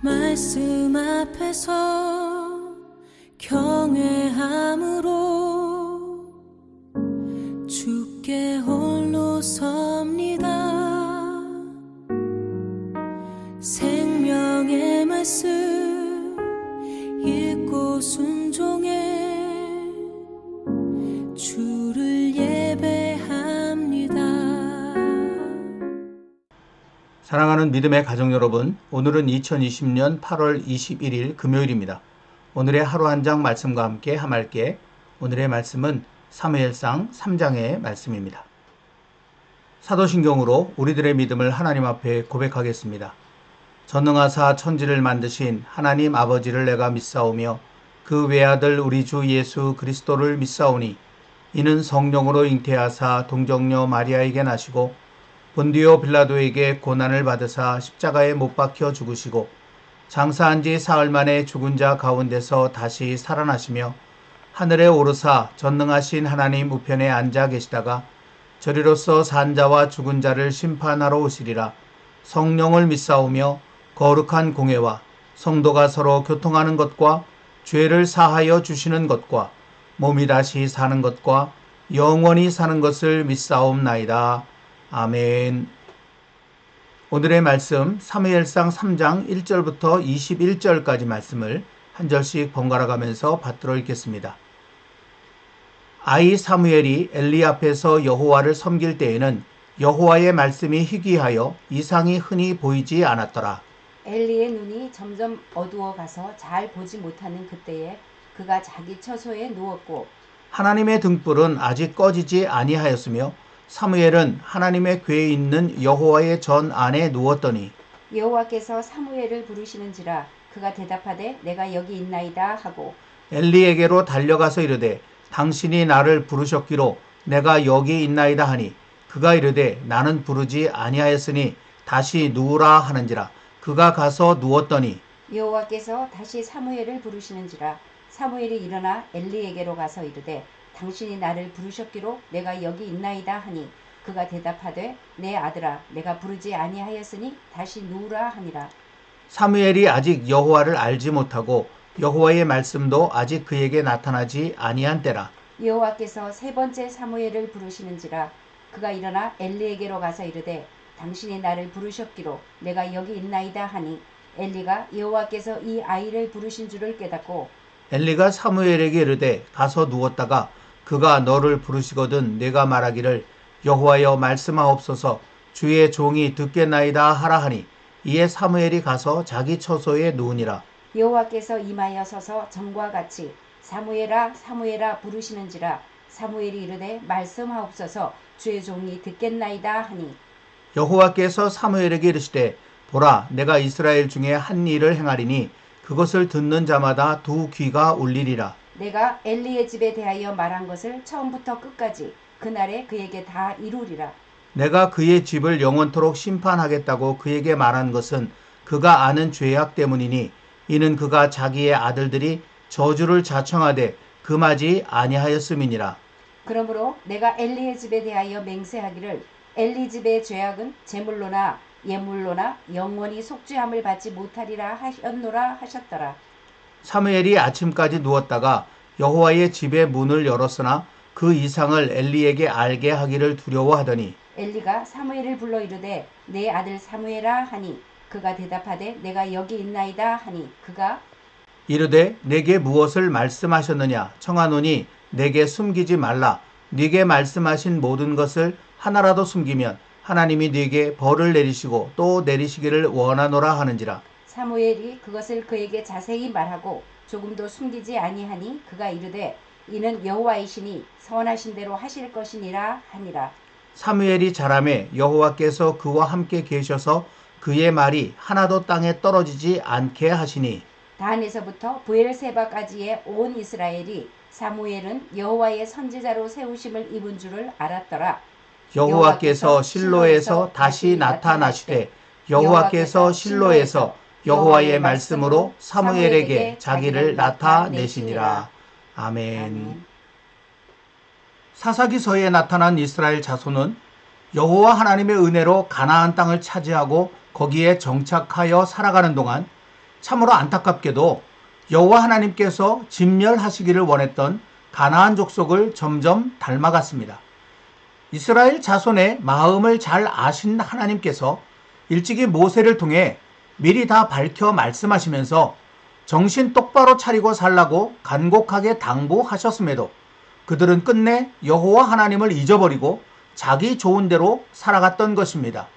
말씀 앞에서 경외함으로 주께 홀로 섭니다. 생명의 말씀 읽고 순종해 주를 예배합니다. 사랑하는 믿음의 가족 여러분, 오늘은 2020년 8월 21일 금요일입니다. 오늘의 하루 한 장 말씀과 함께 함께 오늘의 말씀은 사무엘상 3장의 말씀입니다. 사도신경으로 우리들의 믿음을 하나님 앞에 고백하겠습니다. 전능하사 천지를 만드신 하나님 아버지를 내가 믿사오며 그 외아들 우리 주 예수 그리스도를 믿사오니 이는 성령으로 잉태하사 동정녀 마리아에게 나시고 본디오 빌라도에게 고난을 받으사 십자가에 못 박혀 죽으시고 장사한 지 사흘 만에 죽은 자 가운데서 다시 살아나시며 하늘에 오르사 전능하신 하나님 우편에 앉아 계시다가 저리로서 산 자와 죽은 자를 심판하러 오시리라. 성령을 믿사오며 거룩한 공회와 성도가 서로 교통하는 것과 죄를 사하여 주시는 것과 몸이 다시 사는 것과 영원히 사는 것을 믿사옵나이다. 아멘. 오늘의 말씀 사무엘상 3장 1절부터 21절까지 말씀을 한 절씩 번갈아 가면서 받들어 읽겠습니다. 아이 사무엘이 엘리 앞에서 여호와를 섬길 때에는 여호와의 말씀이 희귀하여 이상이 흔히 보이지 않았더라. 엘리의 눈이 점점 어두워 가서 잘 보지 못하는 그때에 그가 자기 처소에 누웠고 하나님의 등불은 아직 꺼지지 아니하였으며 사무엘은 하나님의 궤에 있는 여호와의 전 안에 누웠더니 여호와께서 사무엘을 부르시는지라 그가 대답하되 내가 여기 있나이다 하고 엘리에게로 달려가서 이르되 당신이 나를 부르셨기로 내가 여기 있나이다 하니 그가 이르되 나는 부르지 아니하였으니 다시 누우라 하는지라. 그가 가서 누웠더니 여호와께서 다시 사무엘을 부르시는지라 사무엘이 일어나 엘리에게로 가서 이르되 당신이 나를 부르셨기로 내가 여기 있나이다 하니 그가 대답하되 내 아들아 내가 부르지 아니하였으니 다시 누우라 하니라. 사무엘이 아직 여호와를 알지 못하고 여호와의 말씀도 아직 그에게 나타나지 아니한 때라. 여호와께서 세 번째 사무엘을 부르시는지라 그가 일어나 엘리에게로 가서 이르되 당신이 나를 부르셨기로 내가 여기 있나이다 하니 엘리가 여호와께서 이 아이를 부르신 줄을 깨닫고 엘리가 사무엘에게 이르되 가서 누웠다가 그가 너를 부르시거든 내가 말하기를 여호와여 말씀하옵소서 주의 종이 듣겠나이다 하라 하니 이에 사무엘이 가서 자기 처소에 누우니라. 여호와께서 임하여 서서 전과 같이 사무엘아 사무엘아 부르시는지라 사무엘이 이르되 말씀하옵소서 주의 종이 듣겠나이다 하니 여호와께서 사무엘에게 이르시되 보라 내가 이스라엘 중에 한 일을 행하리니 그것을 듣는 자마다 두 귀가 울리리라. 내가 엘리의 집에 대하여 말한 것을 처음부터 끝까지 그날에 그에게 다 이루리라. 내가 그의 집을 영원토록 심판하겠다고 그에게 말한 것은 그가 아는 죄악 때문이니 이는 그가 자기의 아들들이 저주를 자청하되 금하지 아니하였음이니라. 그러므로 내가 엘리의 집에 대하여 맹세하기를 엘리 집의 죄악은 제물로나 예물로나 영원히 속죄함을 받지 못하리라 하셨노라 하셨더라. 사무엘이 아침까지 누웠다가 여호와의 집의 문을 열었으나 그 이상을 엘리에게 알게 하기를 두려워하더니 엘리가 사무엘을 불러 이르되 내 아들 사무엘아 하니 그가 대답하되 내가 여기 있나이다 하니 그가 이르되 내게 무엇을 말씀하셨느냐 청하노니 내게 숨기지 말라. 네게 말씀하신 모든 것을 하나라도 숨기면 하나님이 네게 벌을 내리시고 또 내리시기를 원하노라 하는지라. 사무엘이 그것을 그에게 자세히 말하고 조금도 숨기지 아니하니 그가 이르되 이는 여호와이시니 선하신 대로 하실 것이니라 하니라. 사무엘이 자라매 여호와께서 그와 함께 계셔서 그의 말이 하나도 땅에 떨어지지 않게 하시니 단에서부터 브엘세바까지의 온 이스라엘이 사무엘은 여호와의 선지자로 세우심을 입은 줄을 알았더라. 여호와께서 실로에서 다시 나타나시되 여호와께서 실로에서 여호와의 말씀으로 사무엘에게 자기를 나타내시니라. 아멘. 사사기서에 나타난 이스라엘 자손은 여호와 하나님의 은혜로 가나안 땅을 차지하고 거기에 정착하여 살아가는 동안 참으로 안타깝게도 여호와 하나님께서 진멸하시기를 원했던 가나안 족속을 점점 닮아갔습니다. 이스라엘 자손의 마음을 잘 아신 하나님께서 일찍이 모세를 통해 미리 다 밝혀 말씀하시면서 정신 똑바로 차리고 살라고 간곡하게 당부하셨음에도 그들은 끝내 여호와 하나님을 잊어버리고 자기 좋은 대로 살아갔던 것입니다.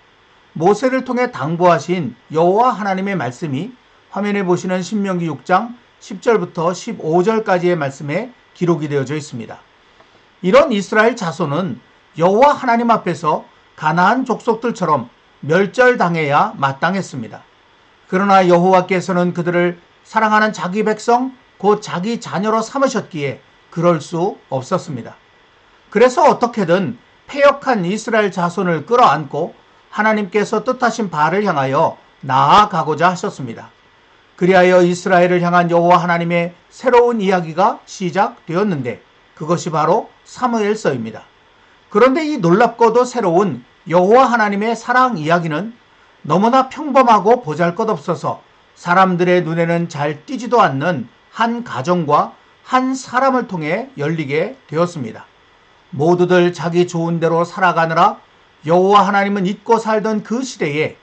모세를 통해 당부하신 여호와 하나님의 말씀이 화면에 보시는 신명기 6장 10절부터 15절까지의 말씀에 기록이 되어져 있습니다. 이런 이스라엘 자손은 여호와 하나님 앞에서 가나안 족속들처럼 멸절당해야 마땅했습니다. 그러나 여호와께서는 그들을 사랑하는 자기 백성, 곧 자기 자녀로 삼으셨기에 그럴 수 없었습니다. 그래서 어떻게든 패역한 이스라엘 자손을 끌어안고 하나님께서 뜻하신 바를 향하여 나아가고자 하셨습니다. 그리하여 이스라엘을 향한 여호와 하나님의 새로운 이야기가 시작되었는데 그것이 바로 사무엘서입니다. 그런데 이 놀랍고도 새로운 여호와 하나님의 사랑 이야기는 너무나 평범하고 보잘것없어서 사람들의 눈에는 잘 띄지도 않는 한 가정과 한 사람을 통해 열리게 되었습니다. 모두들 자기 좋은 대로 살아가느라 여호와 하나님은 잊고 살던 그 시대에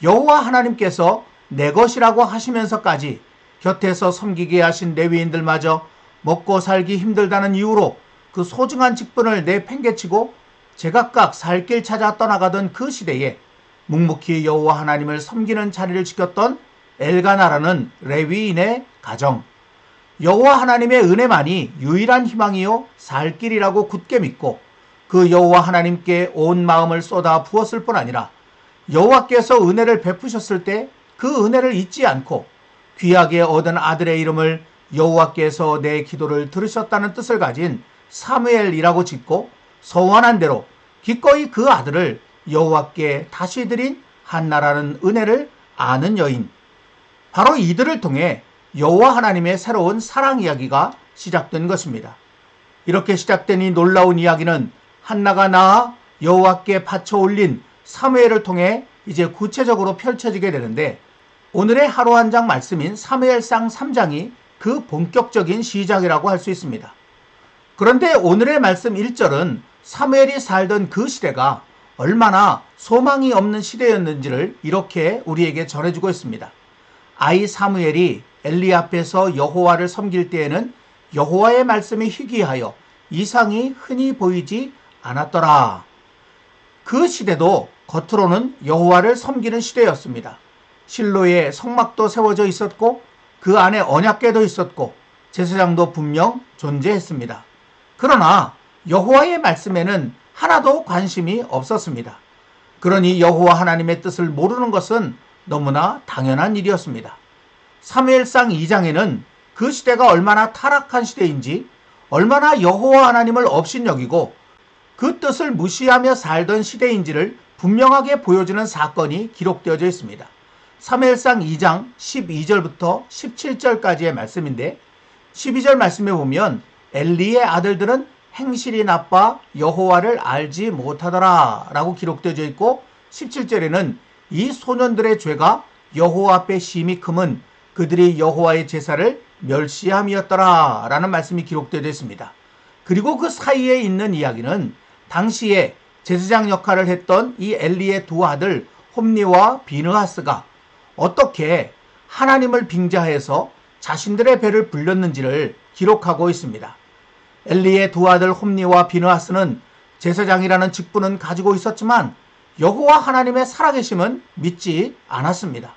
여호와 하나님께서 내 것이라고 하시면서까지 곁에서 섬기게 하신 레위인들마저 먹고 살기 힘들다는 이유로 그 소중한 직분을 내팽개치고 제각각 살 길 찾아 떠나가던 그 시대에 묵묵히 여호와 하나님을 섬기는 자리를 지켰던 엘가나라는 레위인의 가정, 여호와 하나님의 은혜만이 유일한 희망이요 살 길이라고 굳게 믿고 그 여호와 하나님께 온 마음을 쏟아 부었을 뿐 아니라 여호와께서 은혜를 베푸셨을 때 그 은혜를 잊지 않고 귀하게 얻은 아들의 이름을 여호와께서 내 기도를 들으셨다는 뜻을 가진 사무엘이라고 짓고 서원한 대로 기꺼이 그 아들을 여호와께 다시 드린 한나라는 은혜를 아는 여인, 바로 이들을 통해 여호와 하나님의 새로운 사랑 이야기가 시작된 것입니다. 이렇게 시작된 이 놀라운 이야기는 한나가 낳아 여호와께 바쳐 올린 사무엘을 통해 이제 구체적으로 펼쳐지게 되는데 오늘의 하루 한 장 말씀인 사무엘상 3장이 그 본격적인 시작이라고 할 수 있습니다. 그런데 오늘의 말씀 1절은 사무엘이 살던 그 시대가 얼마나 소망이 없는 시대였는지를 이렇게 우리에게 전해주고 있습니다. 아이 사무엘이 엘리 앞에서 여호와를 섬길 때에는 여호와의 말씀이 희귀하여 이상이 흔히 보이지 않았더라. 그 시대도 겉으로는 여호와를 섬기는 시대였습니다. 실로에 성막도 세워져 있었고 그 안에 언약궤도 있었고 제사장도 분명 존재했습니다. 그러나 여호와의 말씀에는 하나도 관심이 없었습니다. 그러니 여호와 하나님의 뜻을 모르는 것은 너무나 당연한 일이었습니다. 사무엘상 2장에는 그 시대가 얼마나 타락한 시대인지, 얼마나 여호와 하나님을 업신여기고 그 뜻을 무시하며 살던 시대인지를 분명하게 보여주는 사건이 기록되어져 있습니다. 사무엘상 2장 12절부터 17절까지의 말씀인데 12절 말씀에 보면 엘리의 아들들은 행실이 나빠 여호와를 알지 못하더라 라고 기록되어져 있고 17절에는 이 소년들의 죄가 여호와 앞에 심히 크면 그들이 여호와의 제사를 멸시함이었더라 라는 말씀이 기록되어져 있습니다. 그리고 그 사이에 있는 이야기는 당시에 제사장 역할을 했던 이 엘리의 두 아들 홈니와 비느하스가 어떻게 하나님을 빙자해서 자신들의 배를 불렸는지를 기록하고 있습니다. 엘리의 두 아들 홈니와 비느하스는 제사장이라는 직분은 가지고 있었지만 여호와 하나님의 살아계심은 믿지 않았습니다.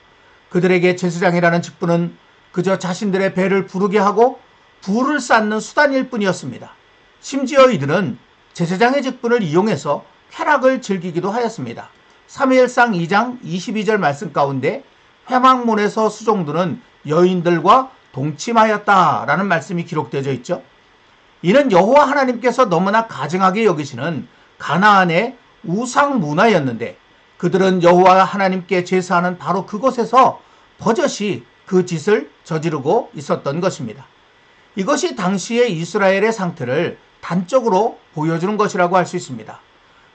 그들에게 제사장이라는 직분은 그저 자신들의 배를 부르게 하고 부를 쌓는 수단일 뿐이었습니다. 심지어 이들은 제사장의 직분을 이용해서 쾌락을 즐기기도 하였습니다. 사무엘상 2장 22절 말씀 가운데 회막문에서 수종드는 여인들과 동침하였다라는 말씀이 기록되어져 있죠. 이는 여호와 하나님께서 너무나 가증하게 여기시는 가나안의 우상 문화였는데 그들은 여호와 하나님께 제사하는 바로 그곳에서 버젓이 그 짓을 저지르고 있었던 것입니다. 이것이 당시의 이스라엘의 상태를 단적으로 보여주는 것이라고 할 수 있습니다.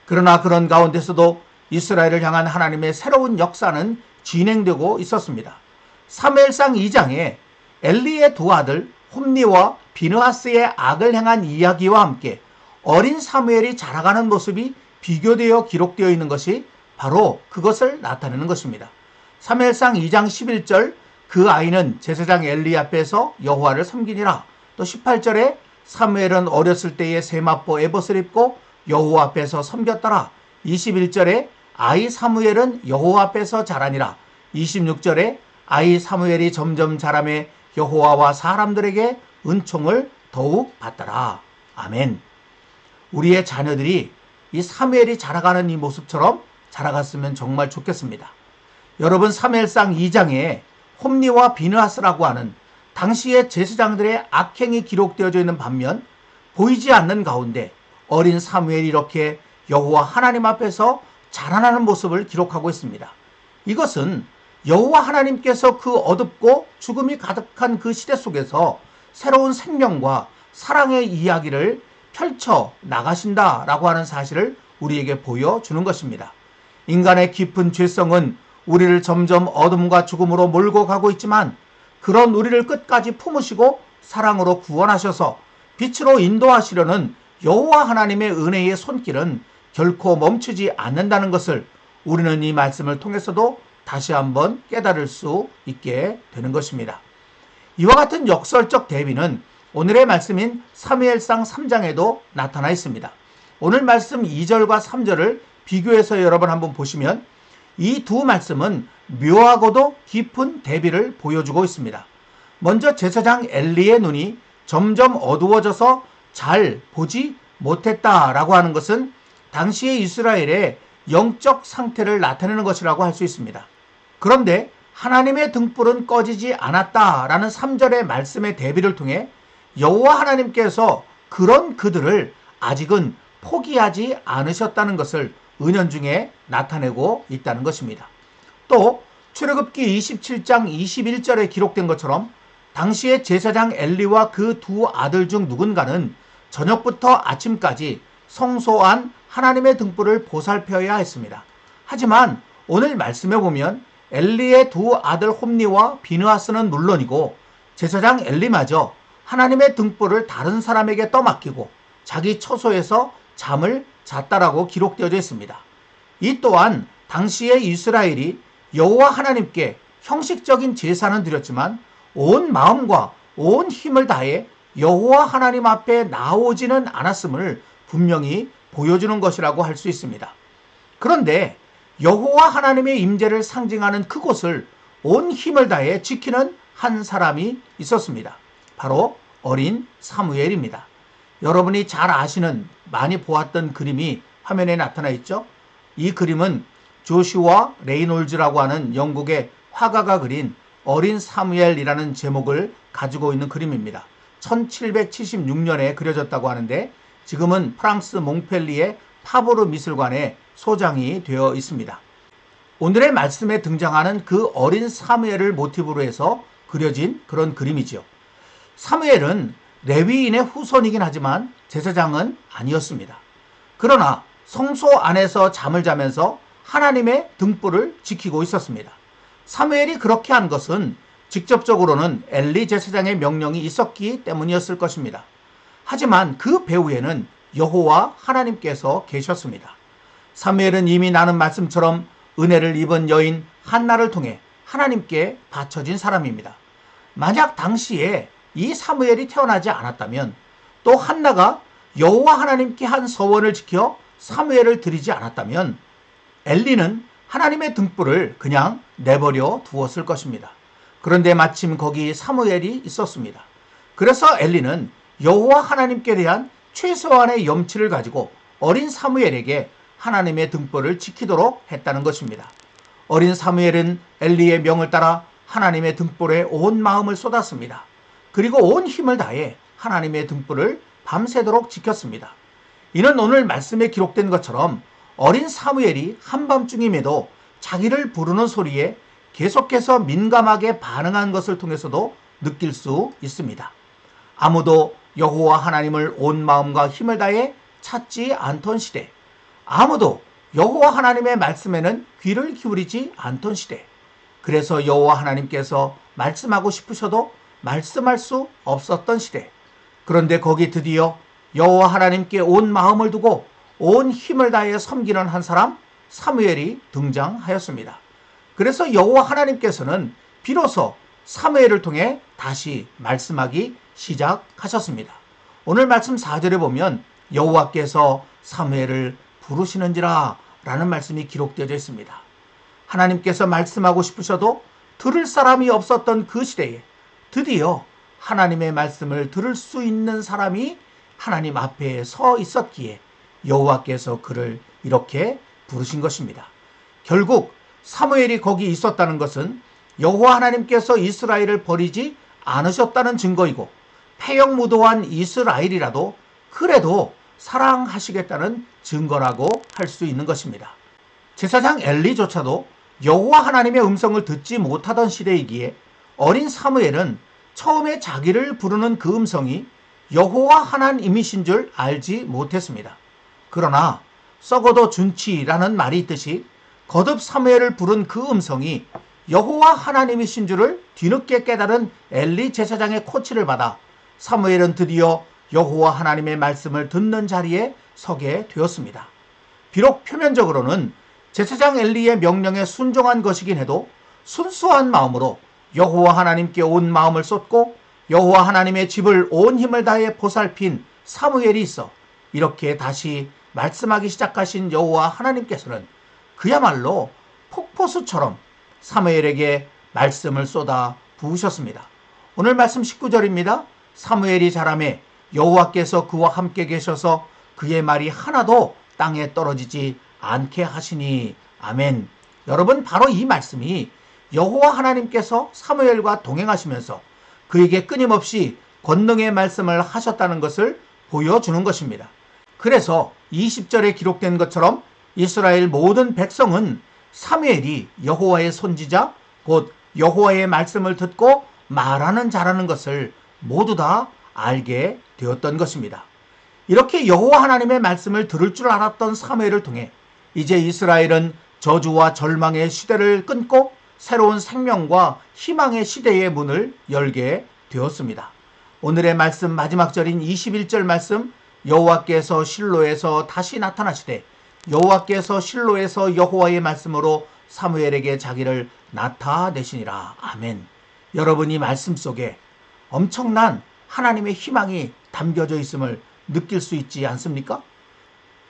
그러나 그런 가운데서도 이스라엘을 향한 하나님의 새로운 역사는 진행되고 있었습니다. 사무엘상 2장에 엘리의 두 아들 홈니와 비느하스의 악을 행한 이야기와 함께 어린 사무엘이 자라가는 모습이 비교되어 기록되어 있는 것이 바로 그것을 나타내는 것입니다. 사무엘상 2장 11절 그 아이는 제사장 엘리 앞에서 여호와를 섬기니라. 또 18절에 사무엘은 어렸을 때에 세마포 에봇을 입고 여호와 앞에서 섬겼더라. 21절에 아이 사무엘은 여호와 앞에서 자라니라. 26절에 아이 사무엘이 점점 자라매 여호와와 사람들에게 은총을 더욱 받더라. 아멘. 우리의 자녀들이 이 사무엘이 자라가는 이 모습처럼 자라갔으면 정말 좋겠습니다. 여러분, 사무엘상 2장에 홈니와 비느하스라고 하는 당시의 제사장들의 악행이 기록되어져 있는 반면 보이지 않는 가운데 어린 사무엘이 이렇게 여호와 하나님 앞에서 자라나는 모습을 기록하고 있습니다. 이것은 여호와 하나님께서 그 어둡고 죽음이 가득한 그 시대 속에서 새로운 생명과 사랑의 이야기를 펼쳐 나가신다라고 하는 사실을 우리에게 보여주는 것입니다. 인간의 깊은 죄성은 우리를 점점 어둠과 죽음으로 몰고 가고 있지만 그런 우리를 끝까지 품으시고 사랑으로 구원하셔서 빛으로 인도하시려는 여호와 하나님의 은혜의 손길은 결코 멈추지 않는다는 것을 우리는 이 말씀을 통해서도 다시 한번 깨달을 수 있게 되는 것입니다. 이와 같은 역설적 대비는 오늘의 말씀인 사무엘상 3장에도 나타나 있습니다. 오늘 말씀 2절과 3절을 비교해서 여러분 한번 보시면 이 두 말씀은 묘하고도 깊은 대비를 보여주고 있습니다. 먼저 제사장 엘리의 눈이 점점 어두워져서 잘 보지 못했다라고 하는 것은 당시의 이스라엘의 영적 상태를 나타내는 것이라고 할 수 있습니다. 그런데 하나님의 등불은 꺼지지 않았다라는 3절의 말씀의 대비를 통해 여호와 하나님께서 그런 그들을 아직은 포기하지 않으셨다는 것을 은연중에 나타내고 있다는 것입니다. 또 출애굽기 27장 21절에 기록된 것처럼 당시의 제사장 엘리와 그 두 아들 중 누군가는 저녁부터 아침까지 성소 안 하나님의 등불을 보살펴야 했습니다. 하지만 오늘 말씀에 보면 엘리의 두 아들 홈니와 비느하스는 물론이고 제사장 엘리마저 하나님의 등불을 다른 사람에게 떠맡기고 자기 처소에서 잠을 잤다라고 기록되어져 있습니다. 이 또한 당시의 이스라엘이 여호와 하나님께 형식적인 제사는 드렸지만 온 마음과 온 힘을 다해 여호와 하나님 앞에 나오지는 않았음을 분명히 보여주는 것이라고 할 수 있습니다. 그런데 여호와 하나님의 임재를 상징하는 그곳을 온 힘을 다해 지키는 한 사람이 있었습니다. 바로 어린 사무엘입니다. 여러분이 잘 아시는, 많이 보았던 그림이 화면에 나타나 있죠. 이 그림은 조슈아 레이놀즈라고 하는 영국의 화가가 그린 어린 사무엘이라는 제목을 가지고 있는 그림입니다. 1776년에 그려졌다고 하는데 지금은 프랑스 몽펠리에 파브르 미술관에 소장이 되어 있습니다. 오늘의 말씀에 등장하는 그 어린 사무엘을 모티브로 해서 그려진 그런 그림이죠. 사무엘은 레위인의 후손이긴 하지만 제사장은 아니었습니다. 그러나 성소 안에서 잠을 자면서 하나님의 등불을 지키고 있었습니다. 사무엘이 그렇게 한 것은 직접적으로는 엘리 제사장의 명령이 있었기 때문이었을 것입니다. 하지만 그 배후에는 여호와 하나님께서 계셨습니다. 사무엘은 이미 나눈 말씀처럼 은혜를 입은 여인 한나를 통해 하나님께 바쳐진 사람입니다. 만약 당시에 이 사무엘이 태어나지 않았다면 또 한나가 여호와 하나님께 한 서원을 지켜 사무엘을 드리지 않았다면 엘리는 하나님의 등불을 그냥 내버려 두었을 것입니다. 그런데 마침 거기 사무엘이 있었습니다. 그래서 엘리는 여호와 하나님께 대한 최소한의 염치를 가지고 어린 사무엘에게 하나님의 등불을 지키도록 했다는 것입니다. 어린 사무엘은 엘리의 명을 따라 하나님의 등불에 온 마음을 쏟았습니다. 그리고 온 힘을 다해 하나님의 등불을 밤새도록 지켰습니다. 이는 오늘 말씀에 기록된 것처럼 어린 사무엘이 한밤중임에도 자기를 부르는 소리에 계속해서 민감하게 반응한 것을 통해서도 느낄 수 있습니다. 아무도 여호와 하나님을 온 마음과 힘을 다해 찾지 않던 시대, 아무도 여호와 하나님의 말씀에는 귀를 기울이지 않던 시대, 그래서 여호와 하나님께서 말씀하고 싶으셔도 말씀할 수 없었던 시대. 그런데 거기 드디어 여호와 하나님께 온 마음을 두고 온 힘을 다해 섬기는 한 사람 사무엘이 등장하였습니다. 그래서 여호와 하나님께서는 비로소 사무엘을 통해 다시 말씀하기 시작하셨습니다. 오늘 말씀 4절에 보면 여호와께서 사무엘을 부르시는지라 라는 말씀이 기록되어 있습니다. 하나님께서 말씀하고 싶으셔도 들을 사람이 없었던 그 시대에 드디어 하나님의 말씀을 들을 수 있는 사람이 하나님 앞에 서 있었기에 여호와께서 그를 이렇게 부르신 것입니다. 결국 사무엘이 거기 있었다는 것은 여호와 하나님께서 이스라엘을 버리지 않으셨다는 증거이고 패역무도한 이스라엘이라도 그래도 사랑하시겠다는 증거라고 할 수 있는 것입니다. 제사장 엘리조차도 여호와 하나님의 음성을 듣지 못하던 시대이기에 어린 사무엘은 처음에 자기를 부르는 그 음성이 여호와 하나님이신 줄 알지 못했습니다. 그러나 썩어도 준치라는 말이 있듯이 거듭 사무엘을 부른 그 음성이 여호와 하나님이신 줄을 뒤늦게 깨달은 엘리 제사장의 코치를 받아 사무엘은 드디어 여호와 하나님의 말씀을 듣는 자리에 서게 되었습니다. 비록 표면적으로는 제사장 엘리의 명령에 순종한 것이긴 해도 순수한 마음으로 여호와 하나님께 온 마음을 쏟고 여호와 하나님의 집을 온 힘을 다해 보살핀 사무엘이 있어 이렇게 다시 말씀하기 시작하신 여호와 하나님께서는 그야말로 폭포수처럼 사무엘에게 말씀을 쏟아 부으셨습니다. 오늘 말씀 19절입니다. 사무엘이 자라매 여호와께서 그와 함께 계셔서 그의 말이 하나도 땅에 떨어지지 않게 하시니 아멘. 여러분, 바로 이 말씀이 여호와 하나님께서 사무엘과 동행하시면서 그에게 끊임없이 권능의 말씀을 하셨다는 것을 보여주는 것입니다. 그래서 20절에 기록된 것처럼 이스라엘 모든 백성은 사무엘이 여호와의 선지자 곧 여호와의 말씀을 듣고 말하는 자라는 것을 모두 다 알게 되었던 것입니다. 이렇게 여호와 하나님의 말씀을 들을 줄 알았던 사무엘을 통해 이제 이스라엘은 저주와 절망의 시대를 끊고 새로운 생명과 희망의 시대의 문을 열게 되었습니다. 오늘의 말씀 마지막 절인 21절 말씀, 여호와께서 실로에서 다시 나타나시되 여호와께서 실로에서 여호와의 말씀으로 사무엘에게 자기를 나타내시니라. 아멘. 여러분, 이 말씀 속에 엄청난 하나님의 희망이 담겨져 있음을 느낄 수 있지 않습니까?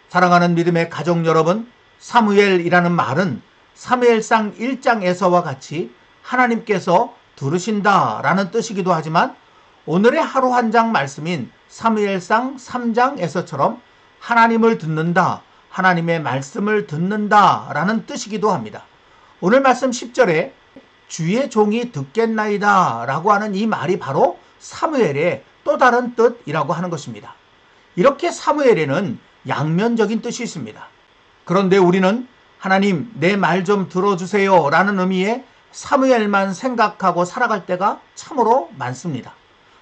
사랑하는 믿음의 가족 여러분, 사무엘이라는 말은 사무엘상 1장에서와 같이 하나님께서 들으신다라는 뜻이기도 하지만 오늘의 하루 한 장 말씀인 사무엘상 3장에서처럼 하나님을 듣는다, 하나님의 말씀을 듣는다라는 뜻이기도 합니다. 오늘 말씀 10절에 주의 종이 듣겠나이다 라고 하는 이 말이 바로 사무엘의 또 다른 뜻이라고 하는 것입니다. 이렇게 사무엘에는 양면적인 뜻이 있습니다. 그런데 우리는 하나님 내 말 좀 들어주세요 라는 의미의 사무엘만 생각하고 살아갈 때가 참으로 많습니다.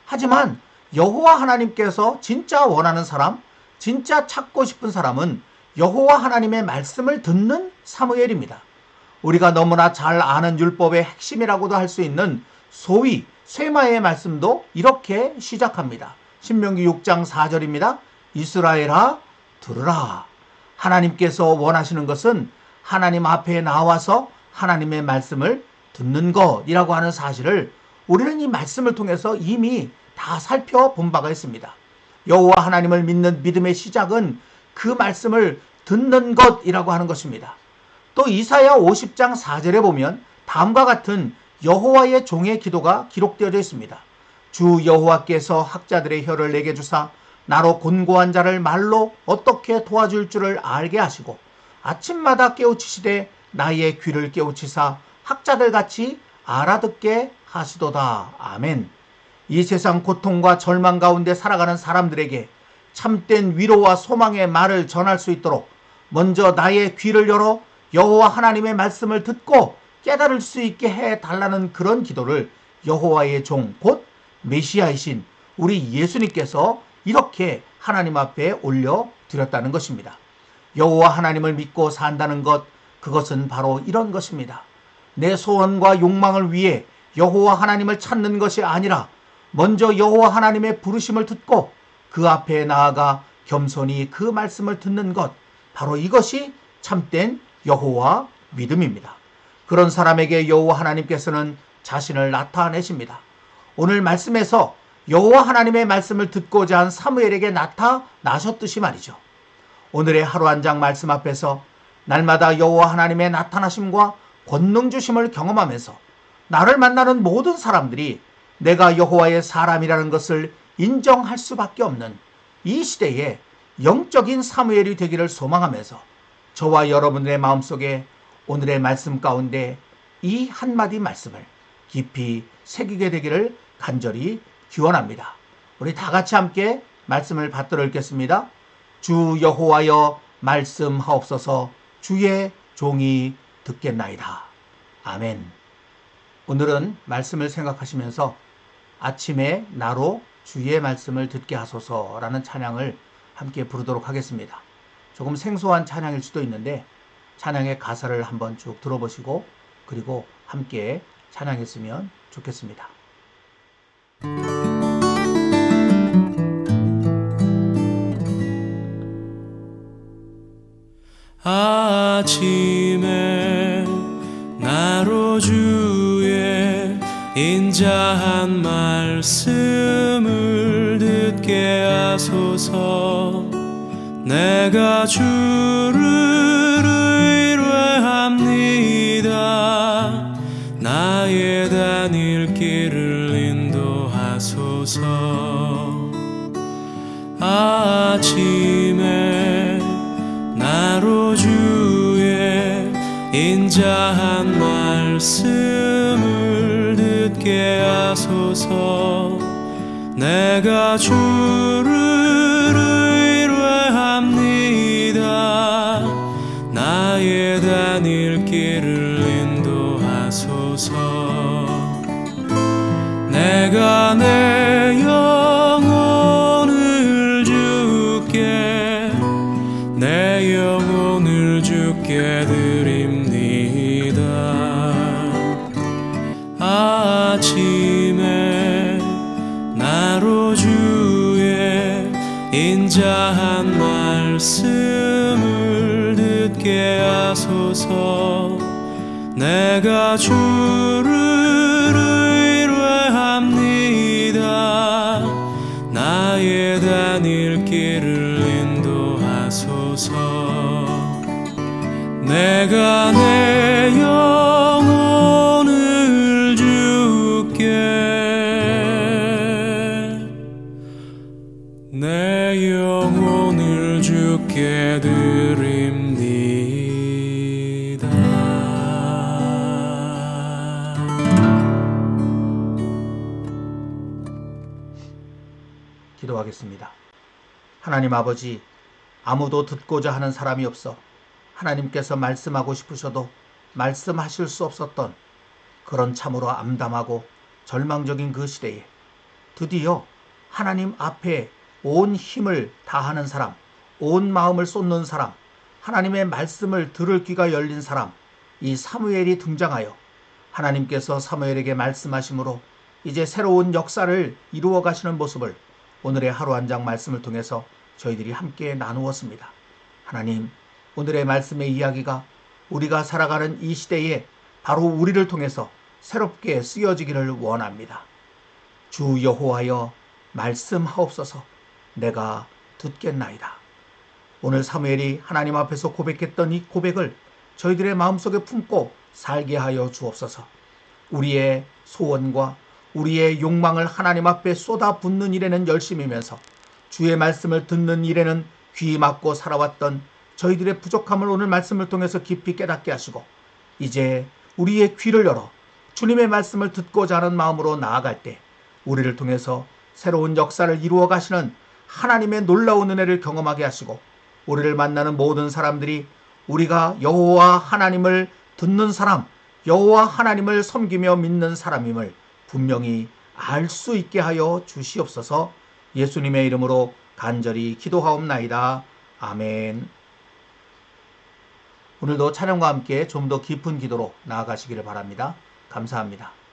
하지만 여호와 하나님께서 진짜 원하는 사람, 진짜 찾고 싶은 사람은 여호와 하나님의 말씀을 듣는 사무엘입니다. 우리가 너무나 잘 아는 율법의 핵심이라고도 할 수 있는 소위 쇠마의 말씀도 이렇게 시작합니다. 신명기 6장 4절입니다. 이스라엘아 들으라. 하나님께서 원하시는 것은 하나님 앞에 나와서 하나님의 말씀을 듣는 것이라고 하는 사실을 우리는 이 말씀을 통해서 이미 다 살펴본 바가 있습니다. 여호와 하나님을 믿는 믿음의 시작은 그 말씀을 듣는 것이라고 하는 것입니다. 또 이사야 50장 4절에 보면 다음과 같은 여호와의 종의 기도가 기록되어져 있습니다. 주 여호와께서 학자들의 혀를 내게 주사 나로 곤고한 자를 말로 어떻게 도와줄 줄을 알게 하시고 아침마다 깨우치시되 나의 귀를 깨우치사 학자들같이 알아듣게 하시도다. 아멘. 이 세상 고통과 절망 가운데 살아가는 사람들에게 참된 위로와 소망의 말을 전할 수 있도록 먼저 나의 귀를 열어 여호와 하나님의 말씀을 듣고 깨달을 수 있게 해달라는 그런 기도를 여호와의 종 곧 메시아이신 우리 예수님께서 이렇게 하나님 앞에 올려드렸다는 것입니다. 여호와 하나님을 믿고 산다는 것, 그것은 바로 이런 것입니다. 내 소원과 욕망을 위해 여호와 하나님을 찾는 것이 아니라 먼저 여호와 하나님의 부르심을 듣고 그 앞에 나아가 겸손히 그 말씀을 듣는 것, 바로 이것이 참된 여호와 믿음입니다. 그런 사람에게 여호와 하나님께서는 자신을 나타내십니다. 오늘 말씀에서 여호와 하나님의 말씀을 듣고자 한 사무엘에게 나타나셨듯이 말이죠. 오늘의 하루 한 장 말씀 앞에서 날마다 여호와 하나님의 나타나심과 권능 주심을 경험하면서 나를 만나는 모든 사람들이 내가 여호와의 사람이라는 것을 인정할 수밖에 없는 이 시대에 영적인 사무엘이 되기를 소망하면서 저와 여러분들의 마음속에 오늘의 말씀 가운데 이 한마디 말씀을 깊이 새기게 되기를 간절히 기원합니다. 우리 다 같이 함께 말씀을 받들어 읽겠습니다. 주 여호와여 말씀하옵소서. 주의 종이 듣겠나이다. 아멘. 오늘은 말씀을 생각하시면서 아침에 나로 주의 말씀을 듣게 하소서라는 찬양을 함께 부르도록 하겠습니다. 조금 생소한 찬양일 수도 있는데 찬양의 가사를 한번 쭉 들어보시고 그리고 함께 찬양했으면 좋겠습니다. 아침에 나로 주의 인자한 말씀을 듣게 하소서. 내가 주를 의뢰합니다. 나의 다닐 길을 인도하소서. 아침에 나로 주의 인자한 말씀을 듣게 하소서. 내가 주를 의뢰합니다. 나의 다닐 길을 인도하소서. 내가 내 영혼을 주께 내 영혼을 주께 드립니다. 아침에 나로 주의 인자한 말씀을 듣게 하소서. 내가 주를 의뢰합니다. 나의 다닐 길을 인도하소서. 내가 내 영혼을 주께 내 영혼을 주께 드립니다. 기도하겠습니다. 하나님 아버지, 아무도 듣고자 하는 사람이 없어 하나님께서 말씀하고 싶으셔도 말씀하실 수 없었던 그런 참으로 암담하고 절망적인 그 시대에 드디어 하나님 앞에 온 힘을 다하는 사람, 온 마음을 쏟는 사람, 하나님의 말씀을 들을 귀가 열린 사람, 이 사무엘이 등장하여 하나님께서 사무엘에게 말씀하심으로 이제 새로운 역사를 이루어 가시는 모습을 오늘의 하루 한 장 말씀을 통해서 저희들이 함께 나누었습니다. 하나님, 오늘의 말씀의 이야기가 우리가 살아가는 이 시대에 바로 우리를 통해서 새롭게 쓰여지기를 원합니다. 주 여호와여 말씀하옵소서. 내가 듣겠나이다. 오늘 사무엘이 하나님 앞에서 고백했던 이 고백을 저희들의 마음속에 품고 살게 하여 주옵소서. 우리의 소원과 우리의 욕망을 하나님 앞에 쏟아붓는 일에는 열심이면서 주의 말씀을 듣는 일에는 귀 막고 살아왔던 저희들의 부족함을 오늘 말씀을 통해서 깊이 깨닫게 하시고 이제 우리의 귀를 열어 주님의 말씀을 듣고자 하는 마음으로 나아갈 때 우리를 통해서 새로운 역사를 이루어 가시는 하나님의 놀라운 은혜를 경험하게 하시고 우리를 만나는 모든 사람들이 우리가 여호와 하나님을 듣는 사람, 여호와 하나님을 섬기며 믿는 사람임을 분명히 알 수 있게 하여 주시옵소서. 예수님의 이름으로 간절히 기도하옵나이다. 아멘. 오늘도 찬양과 함께 좀 더 깊은 기도로 나아가시기를 바랍니다. 감사합니다.